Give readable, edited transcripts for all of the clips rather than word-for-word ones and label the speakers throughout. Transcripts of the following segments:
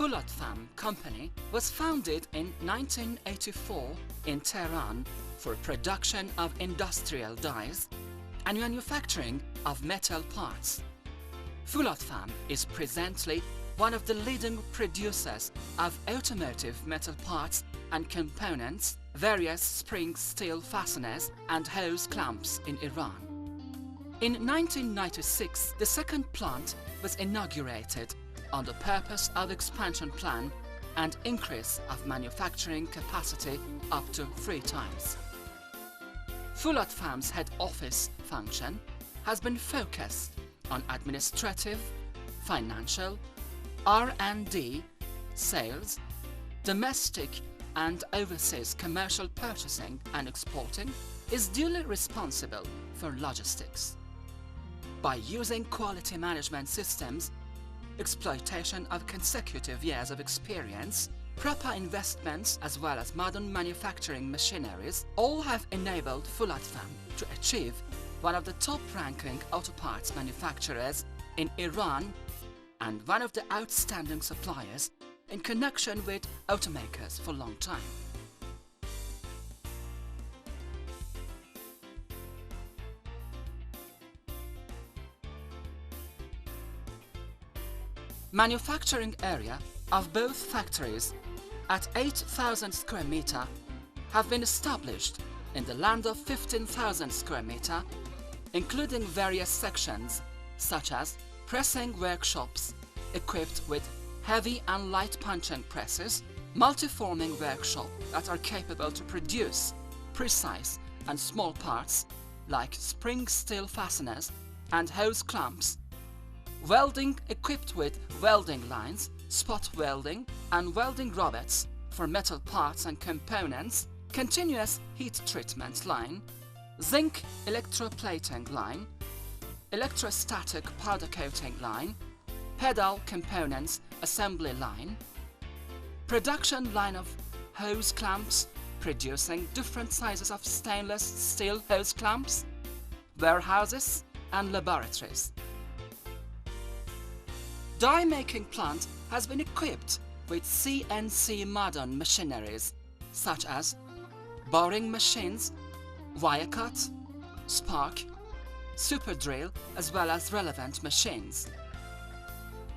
Speaker 1: Foulad company was founded in 1984 in Tehran for production of industrial dies and manufacturing of metal parts. Foulad is presently one of the leading producers of automotive metal parts and components, various spring steel fasteners and hose clamps in Iran. In 1996, the second plant was inaugurated on the purpose of expansion plan and increase of manufacturing capacity up to 3 times. Foulad head office function has been focused on administrative, financial, R&D, sales, domestic and overseas commercial purchasing and exporting, is duly responsible for logistics. By using quality management systems, exploitation of consecutive years of experience, proper investments as well as modern manufacturing machineries, all have enabled Foulad to achieve one of the top-ranking auto parts manufacturers in Iran and one of the outstanding suppliers in connection with automakers for a long time. Manufacturing area of both factories at 8,000 square meter have been established in the land of 15,000 square meter, including various sections such as pressing workshops equipped with heavy and light punching presses, multi-forming workshop that are capable to produce precise and small parts like spring steel fasteners and hose clamps, welding equipped with welding lines, spot welding and welding robots for metal parts and components, continuous heat treatment line, zinc electroplating line, electrostatic powder coating line, pedal components assembly line, production line of hose clamps producing different sizes of stainless steel hose clamps, warehouses and laboratories. Die making plant has been equipped with CNC modern machineries such as boring machines, wire cut, spark, super drill as well as relevant machines.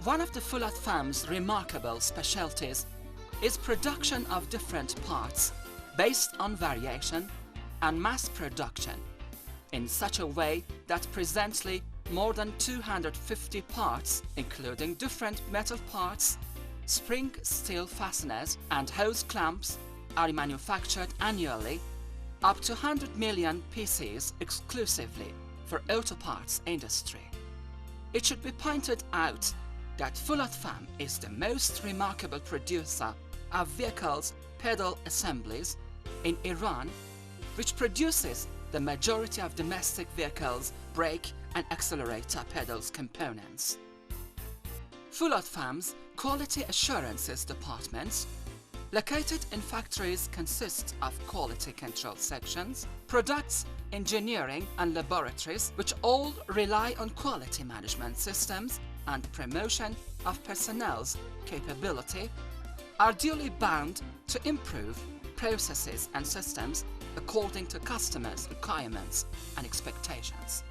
Speaker 1: One of the Foulad remarkable specialties is production of different parts based on variation and mass production in such a way that presently more than 250 parts, including different metal parts, spring steel fasteners and hose clamps, are manufactured annually, up to 100 million pieces exclusively for auto parts industry. It should be pointed out that Foulad is the most remarkable producer of vehicles pedal assemblies in Iran, which produces the majority of domestic vehicles brake and accelerator pedals components. Foulad quality assurances departments located in factories consist of quality control sections, products, engineering and laboratories which all rely on quality management systems and promotion of personnel's capability, are duly bound to improve processes and systems according to customers' requirements and expectations.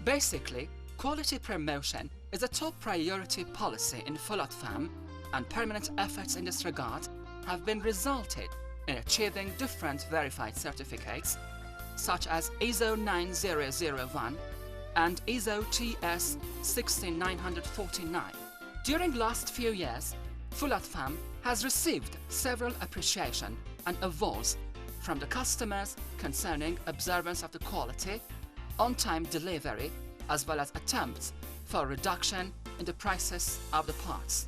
Speaker 1: Basically, quality promotion is a top priority policy in Foulad and permanent efforts in this regard have been resulted in achieving different verified certificates such as ISO 9001, and ISO TS 16949. During last few years, Foulad firm has received several appreciation and awards from the customers concerning observance of the quality, on-time delivery, as well as attempts for reduction in the prices of the parts.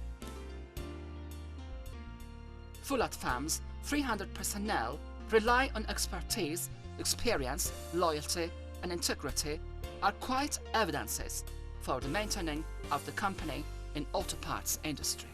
Speaker 1: Foulad firm's 300 personnel rely on expertise, experience, loyalty, and integrity are quite evidences for the maintaining of the company in auto parts industry.